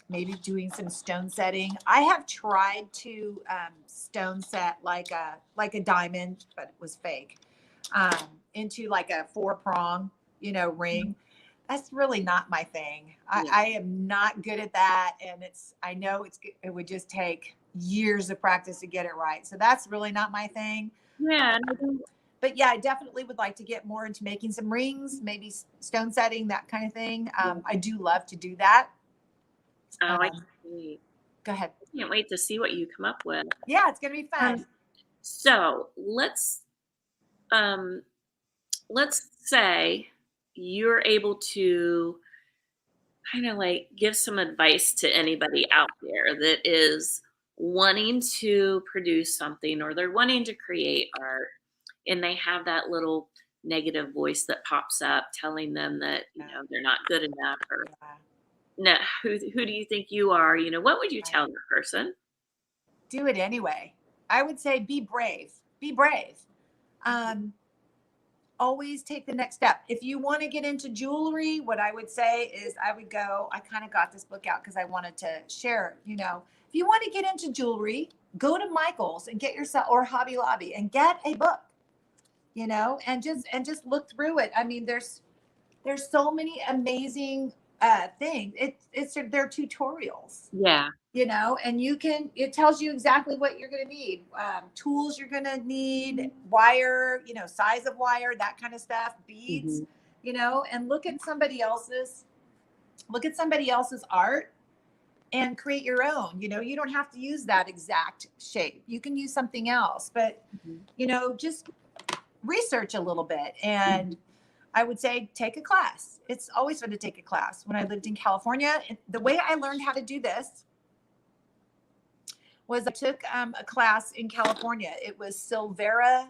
Speaker 2: Maybe doing some stone setting. I have tried to stone set like a diamond, but it was fake, um, into like a 4-prong, ring. That's really not my thing.
Speaker 1: Yeah.
Speaker 2: I am not good at that, and I know it would just take years of practice to get it right. So that's really not my thing.
Speaker 1: Yeah. And
Speaker 2: But yeah, I definitely would like to get more into making some rings, maybe stone setting, that kind of thing. I do love to do that.
Speaker 1: oh, I
Speaker 2: Um,
Speaker 1: can't wait.
Speaker 2: Go ahead.
Speaker 1: I can't wait to see what you come up with.
Speaker 2: Yeah, it's gonna be fun.
Speaker 1: So um, let's say you're able to kind of like give some advice to anybody out there that is wanting to produce something, or they're wanting to create art, and they have that little negative voice that pops up telling them that they're not good enough, or
Speaker 2: Yeah,
Speaker 1: no, who do you think you are? What would you
Speaker 2: right.
Speaker 1: tell the person?
Speaker 2: Do it anyway. I would say be brave. Be brave. Um, Always take the next step. If you want to get into jewelry, what I would say is I kind of got this book out because I wanted to share, if you want to get into jewelry, go to Michael's and get yourself, or Hobby Lobby, and get a book, and just look through it. I mean, there's so many amazing things. They're tutorials,
Speaker 1: Yeah.
Speaker 2: and it tells you exactly what you're going to need, tools you're going to need, wire, size of wire, that kind of stuff, beads,
Speaker 1: Hmm.
Speaker 2: and look at somebody else's art and create your own. You don't have to use that exact shape. You can use something else, but just research a little bit. And I would say take a class. It's always fun to take a class. When I lived in California, the way I learned how to do this was I took a class in California. It was Silvera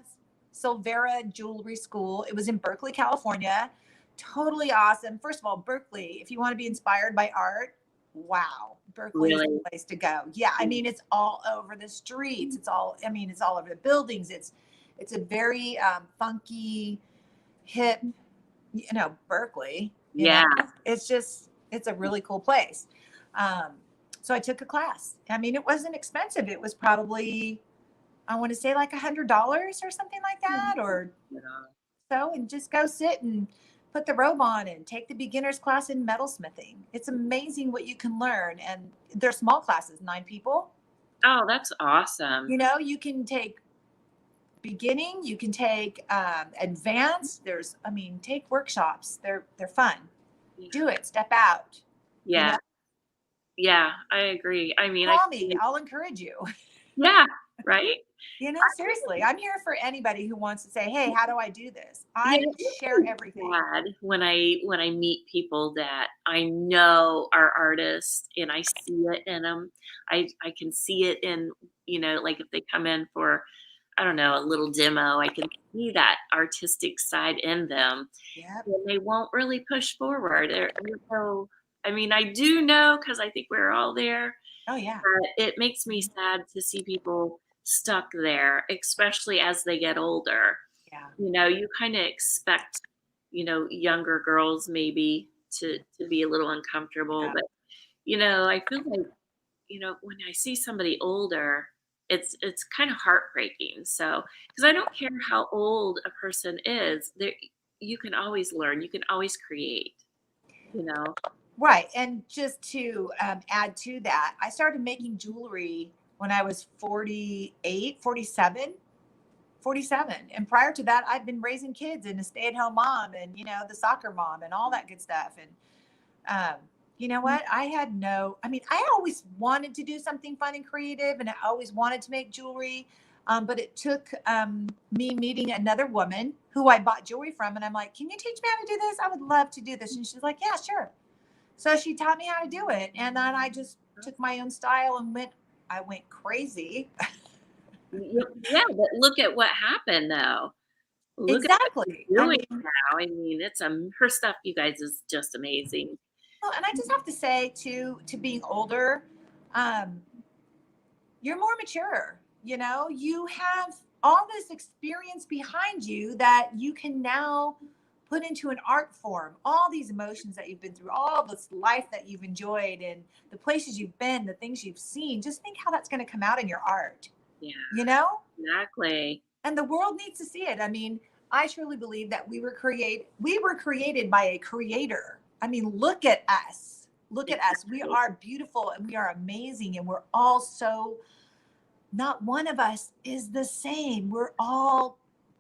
Speaker 2: Jewelry School. It was in Berkeley, California. Totally awesome. First of all, Berkeley, if you want to be inspired by art, wow, Berkeley is
Speaker 1: Really?
Speaker 2: the place to go. Yeah, I mean, it's all over the streets. It's all over the buildings. It's a very funky, hip, Berkeley.
Speaker 1: Yeah.
Speaker 2: It's a really cool place. Um, so I took a class. I mean, it wasn't expensive. It was probably, I want to say, like $100 or something like that, or so, and just go sit and put the robe on and take the beginner's class in metalsmithing. It's amazing what you can learn. And they're small classes, 9 people.
Speaker 1: Oh, that's awesome.
Speaker 2: You can take beginning, you can take advanced. Take workshops. They're fun. Do it. Step out.
Speaker 1: Yeah. Yeah, I agree. I mean,
Speaker 2: Call me. I'll encourage you.
Speaker 1: yeah, right?
Speaker 2: Seriously, I'm here for anybody who wants to say, "Hey, how do I do this?"
Speaker 1: Yeah,
Speaker 2: I
Speaker 1: it makes
Speaker 2: share
Speaker 1: me
Speaker 2: everything.
Speaker 1: sad when I meet people that I know are artists, and I see it in them. I can see it in, like if they come in for, I don't know, a little demo, I can see that artistic side in them,
Speaker 2: Yep.
Speaker 1: and they won't really push forward. So, I mean, I do know, because I think we're all there,
Speaker 2: Oh yeah.
Speaker 1: but it makes me sad to see people stuck there, especially as they get older.
Speaker 2: Yeah.
Speaker 1: You kind of expect, younger girls maybe to be a little uncomfortable,
Speaker 2: Yeah.
Speaker 1: but I feel like, when I see somebody older, it's kind of heartbreaking. So, because I don't care how old a person is, there you can always learn, you can always create, you know.
Speaker 2: Right. And just to add to that, I started making jewelry when I was 48, 47, 47. And prior to that, I'd been raising kids and a stay-at-home mom and, the soccer mom and all that good stuff. And you know what? I always wanted to do something fun and creative, and I always wanted to make jewelry. But it took me meeting another woman who I bought jewelry from. And I'm like, can you teach me how to do this? I would love to do this. And she's like, yeah, sure. So she taught me how to do it. And then I just took my own style and I went crazy.
Speaker 1: Yeah, but look at what happened though. Look at what
Speaker 2: Exactly.
Speaker 1: you're doing now. I mean, it's her stuff, you guys, is just amazing.
Speaker 2: Well, and I just have to say to being older, um, you're more mature. You have all this experience behind you that you can now put into an art form. All these emotions that you've been through, all this life that you've enjoyed, and the places you've been, the things you've seen. Just think how that's going to come out in your art.
Speaker 1: Yeah, exactly.
Speaker 2: And the world needs to see it. I mean, I truly believe that we were created by a creator. I mean, look at us. Look at us. We are beautiful and we are amazing, and we're all so, not one of us is the same. We're all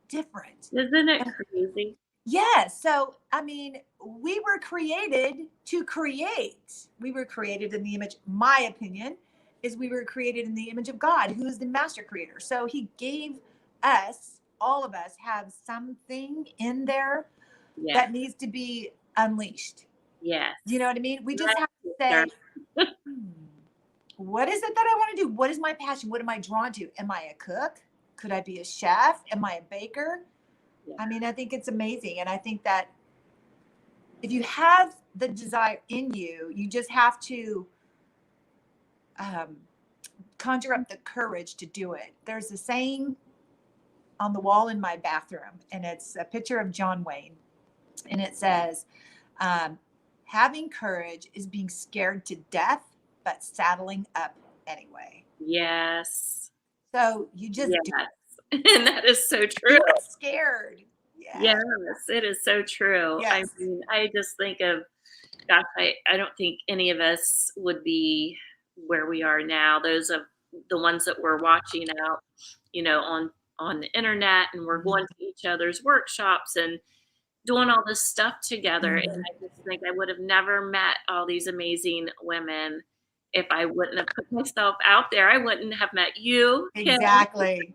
Speaker 2: different.
Speaker 1: Isn't it crazy?
Speaker 2: Yes. So, I mean, we were created to create. We were created in the image, my opinion is we were created in the image of God, who is the master creator. So he gave us, all of us have something in there that needs to be unleashed.
Speaker 1: Yes.
Speaker 2: You know what I mean? We just have to say, what is it that I want to do? What is my passion? What am I drawn to? Am I a cook? Could I be a chef? Am I a baker? Yeah. I mean, I think it's amazing. And I think that if you have the desire in you, you just have to conjure up the courage to do it. There's a saying on the wall in my bathroom, and it's a picture of John Wayne. And it says, having courage is being scared to death, but saddling up anyway.
Speaker 1: Yes.
Speaker 2: So you just do it.
Speaker 1: And that is so true.
Speaker 2: You're scared. Yeah.
Speaker 1: Yes, it is so true. Yes. I mean, I just think of, gosh, I don't think any of us would be where we are now. Those of the ones that we're watching out, on the internet, and we're going to each other's workshops and doing all this stuff together. And I just think I would have never met all these amazing women if I wouldn't have put myself out there. I wouldn't have met you.
Speaker 2: Exactly.
Speaker 1: Kim.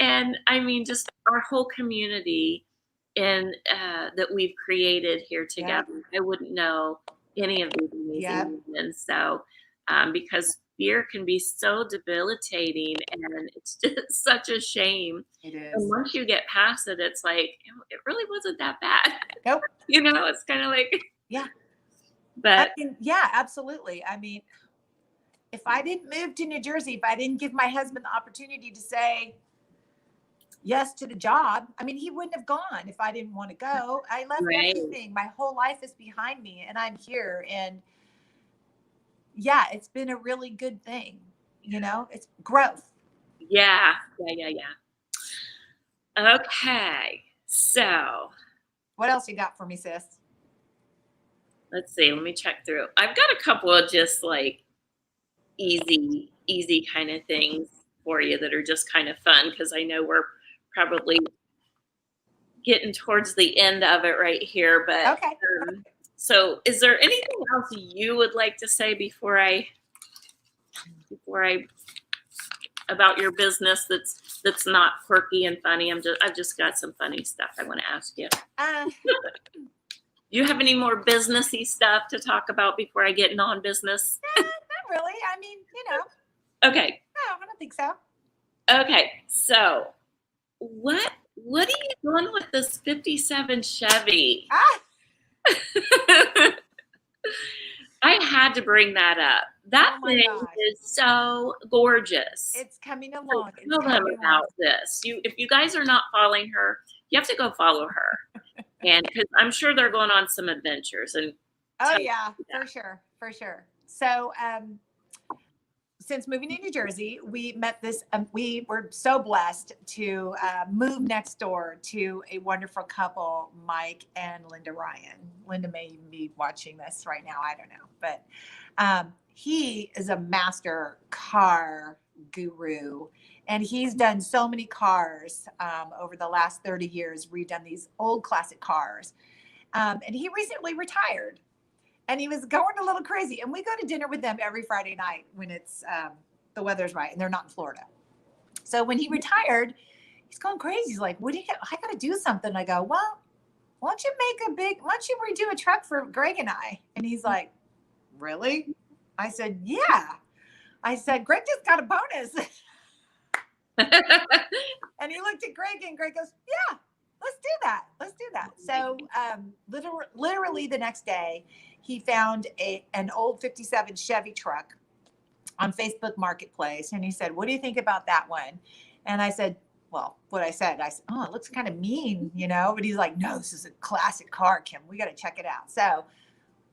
Speaker 1: And I mean, just our whole community that we've created here together. Yep. I wouldn't know any of these amazing women. So, because fear can be so debilitating, and it's just such a shame.
Speaker 2: It is.
Speaker 1: And once you get past it, it's like, it really wasn't that bad.
Speaker 2: Nope.
Speaker 1: It's kind of like,
Speaker 2: yeah.
Speaker 1: But
Speaker 2: yeah, absolutely. I mean, if I didn't move to New Jersey, if I didn't give my husband the opportunity to say yes to the job, I mean, he wouldn't have gone if I didn't want to go. I left everything. My whole life is behind me, and I'm here. And yeah, it's been a really good thing. It's growth.
Speaker 1: Yeah. Okay. So
Speaker 2: what else you got for me, sis?
Speaker 1: Let's see. Let me check through. I've got a couple of just like easy kind of things for you that are just kind of fun, because I know we're probably getting towards the end of it right here. But
Speaker 2: okay.
Speaker 1: So is there anything else you would like to say before I about your business that's not quirky and funny? I've just got some funny stuff I want to ask you. You have any more businessy stuff to talk about before I get non-business?
Speaker 2: Not really. I mean,
Speaker 1: Okay.
Speaker 2: No, I don't think so.
Speaker 1: Okay. So what are you doing with this 57 Chevy? I had to bring that up. That thing is so gorgeous.
Speaker 2: It's coming along.
Speaker 1: Tell them about this. If you guys are not following her, you have to go follow her. And because I'm sure they're going on some adventures. And
Speaker 2: for sure. So since moving to New Jersey, we met this, we were so blessed to move next door to a wonderful couple, Mike and Linda Ryan. Linda may even be watching this right now. I don't know. But he is a master car guru. And he's done so many cars over the last 30 years, redone these old classic cars. And he recently retired. And he was going a little crazy. And we go to dinner with them every Friday night when it's the weather's right and they're not in Florida. So when he retired, he's going crazy. He's like, what do you got? I got to do something. I go, well, why don't you redo a truck for Greg and I? And he's like, really? I said, yeah. I said, Greg just got a bonus. And he looked at Greg and Greg goes, yeah, let's do that. Let's do that. So literally the next day, he found an old 57 Chevy truck on Facebook Marketplace. And he said, what do you think about that one? And I said, well, I said, oh, it looks kind of mean, you know, but he's like, no, this is a classic car, Kim. We got to check it out. So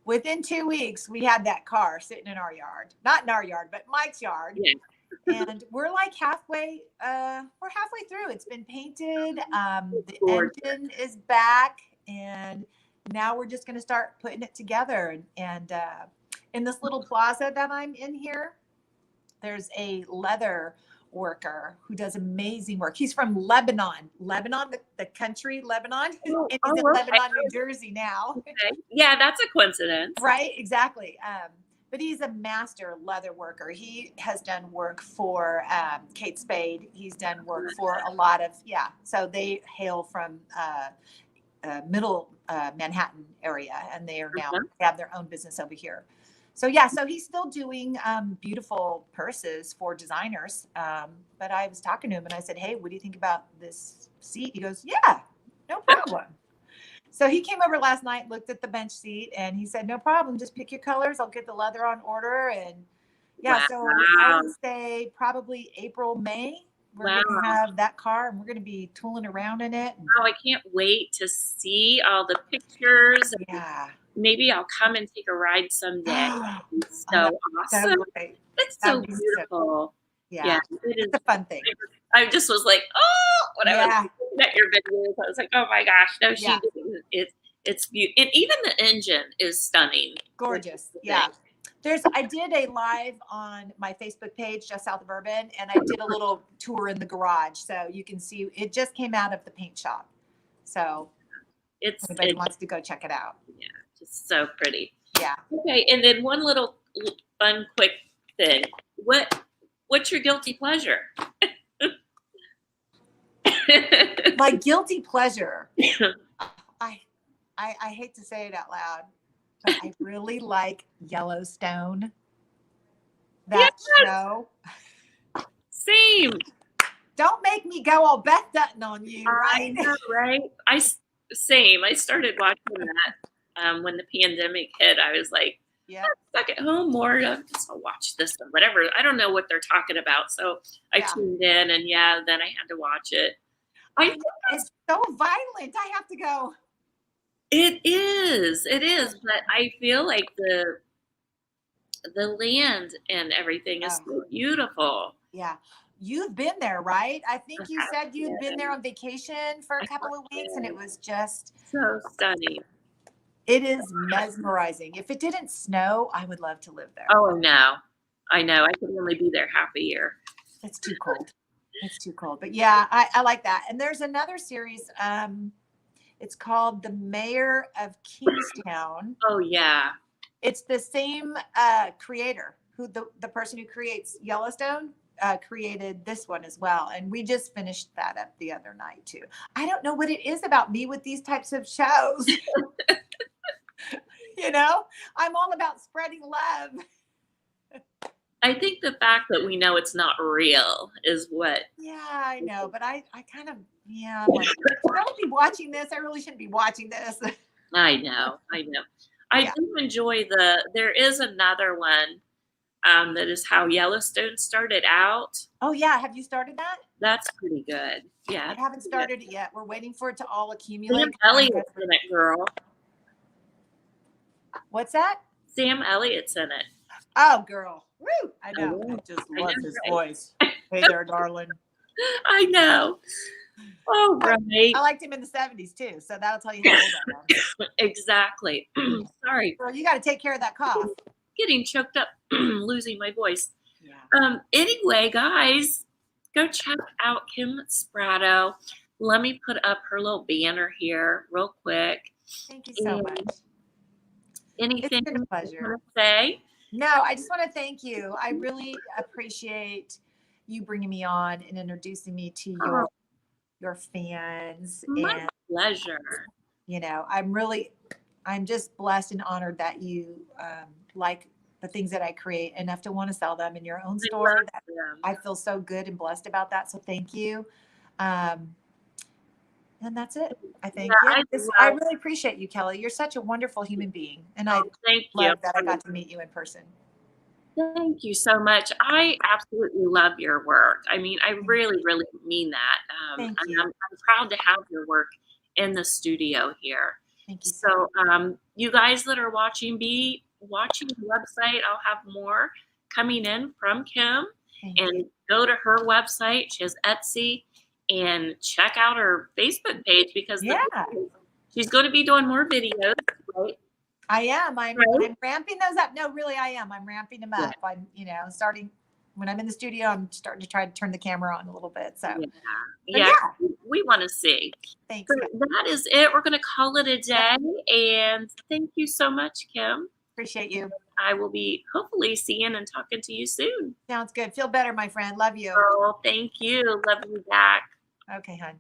Speaker 2: within 2 weeks, we had that car sitting in our yard, not in our yard, but Mike's yard. Yeah. And we're like halfway through. It's been painted. The engine is back, and now we're just going to start putting it together. And in this little plaza that I'm in here, there's a leather worker who does amazing work. He's from Lebanon, the country, Lebanon. And he's in Lebanon, New Jersey now.
Speaker 1: Okay. Yeah, that's a coincidence.
Speaker 2: Right, exactly. But he's a master leather worker. He has done work for Kate Spade. He's done work for a lot of, so they hail from middle Manhattan area, and they are now they have their own business over here. So so he's still doing beautiful purses for designers. But I was talking to him and I said, hey, what do you think about this seat? He goes, yeah, no problem. So he came over last night, looked at the bench seat, and he said, no problem, just pick your colors. I'll get the leather on order. And so I would say probably April, May, we're going to have that car, and we're going to be tooling around in it.
Speaker 1: Oh, I can't wait to see all the pictures.
Speaker 2: Yeah.
Speaker 1: Maybe I'll come and take a ride someday. It's so awesome. It's so beautiful.
Speaker 2: Yeah. It's a fun thing.
Speaker 1: I just was like, oh, when I was looking at your videos, I was like, oh my gosh, no, she didn't. It's beautiful. And even the engine is stunning.
Speaker 2: Gorgeous. Yeah. I did a live on my Facebook page, just south of Urban, and I did a little tour in the garage. So you can see it just came out of the paint shop. So if anybody wants to go check it out.
Speaker 1: Yeah, just so pretty.
Speaker 2: Yeah.
Speaker 1: Okay. And then one little fun, quick thing. What's your guilty pleasure?
Speaker 2: My guilty pleasure. I hate to say it out loud, but I really like Yellowstone. That show.
Speaker 1: Same.
Speaker 2: Don't make me go all Beth Dutton on you, right?
Speaker 1: I know, right? Same. I started watching that when the pandemic hit. I was like, I'm stuck at home more. I'll watch this or whatever. I don't know what they're talking about. So I tuned in, and then I had to watch it.
Speaker 2: It's so violent. I have to go.
Speaker 1: It is, but I feel like the land and everything is so beautiful.
Speaker 2: Yeah. You've been there, right? I think you said you'd been there on vacation for a couple of weeks, and it was just
Speaker 1: so stunning.
Speaker 2: It is mesmerizing. If it didn't snow, I would love to live there.
Speaker 1: Oh, no. I know. I could only be there half a year.
Speaker 2: It's too cold. It's too cold. But yeah, I like that. And there's another series. It's called The Mayor of Kingstown.
Speaker 1: Oh, yeah.
Speaker 2: It's the same creator who the person who creates Yellowstone created this one as well. And we just finished that up the other night too. I don't know what it is about me with these types of shows. You know, I'm all about spreading love.
Speaker 1: I think the fact that we know it's not real is what.
Speaker 2: Yeah, I know. But I kind of, I'm like, should I be watching this? I really shouldn't be watching this.
Speaker 1: I know. I do enjoy there is another one that is how Yellowstone started out.
Speaker 2: Oh, yeah. Have you started that?
Speaker 1: That's pretty good. Yeah.
Speaker 2: I haven't started it yet. We're waiting for it to all accumulate.
Speaker 1: Sam Elliott's in it, girl.
Speaker 2: What's that?
Speaker 1: Sam Elliott's in it.
Speaker 2: Oh, girl. Woo! I know. I just
Speaker 1: I
Speaker 2: love
Speaker 1: know,
Speaker 2: his
Speaker 1: right?
Speaker 2: voice. Hey there, darling.
Speaker 1: I know. Oh, right.
Speaker 2: I liked him in the 70s too, so that'll tell you how old I am.
Speaker 1: Exactly. Sorry,
Speaker 2: Girl, you got to take care of that cough.
Speaker 1: getting choked up, losing my voice.
Speaker 2: Yeah.
Speaker 1: Anyway, guys, go check out Kim Spratto. Let me put up her little banner here real quick.
Speaker 2: Thank you so much.
Speaker 1: Anything
Speaker 2: It's been a
Speaker 1: you
Speaker 2: pleasure.
Speaker 1: want to say?
Speaker 2: No, I just want to thank you. I really appreciate you bringing me on and introducing me to
Speaker 1: Oh,
Speaker 2: your fans.
Speaker 1: my
Speaker 2: And
Speaker 1: pleasure.
Speaker 2: you know, I'm just blessed and honored that you like the things that I create enough to want to sell them in your own
Speaker 1: I
Speaker 2: store.
Speaker 1: love them.
Speaker 2: I feel so good and blessed about that. So thank you. And that's it. I think.
Speaker 1: Yeah,
Speaker 2: Yeah, I really appreciate you, Kelly. You're such a wonderful human being. And I
Speaker 1: thank you.
Speaker 2: love that I got to meet you in person.
Speaker 1: Thank you so much. I absolutely love your work. I mean, I really, really mean that.
Speaker 2: Thank
Speaker 1: And
Speaker 2: you.
Speaker 1: I'm proud to have your work in the studio here.
Speaker 2: Thank you
Speaker 1: So, you guys that are watching, be watching the website. I'll have more coming in from Kim.
Speaker 2: Thank
Speaker 1: And
Speaker 2: you.
Speaker 1: go to her website. She has Etsy, and check out her Facebook page because
Speaker 2: Yeah.
Speaker 1: she's going to be doing more videos, right?
Speaker 2: I am. I'm
Speaker 1: Right?
Speaker 2: ramping those up. No, really, I am. I'm ramping them up.
Speaker 1: Yeah.
Speaker 2: I'm, starting when I'm in the studio, I'm starting to try to turn the camera on a little bit. So,
Speaker 1: Yeah. We want to see.
Speaker 2: Thanks.
Speaker 1: So that is it. We're going to call it a day. And thank you so much, Kim.
Speaker 2: Appreciate you.
Speaker 1: I will be hopefully seeing and talking to you soon.
Speaker 2: Sounds good. Feel better, my friend. Love you.
Speaker 1: Oh, thank you. Love you back.
Speaker 2: Okay, hon.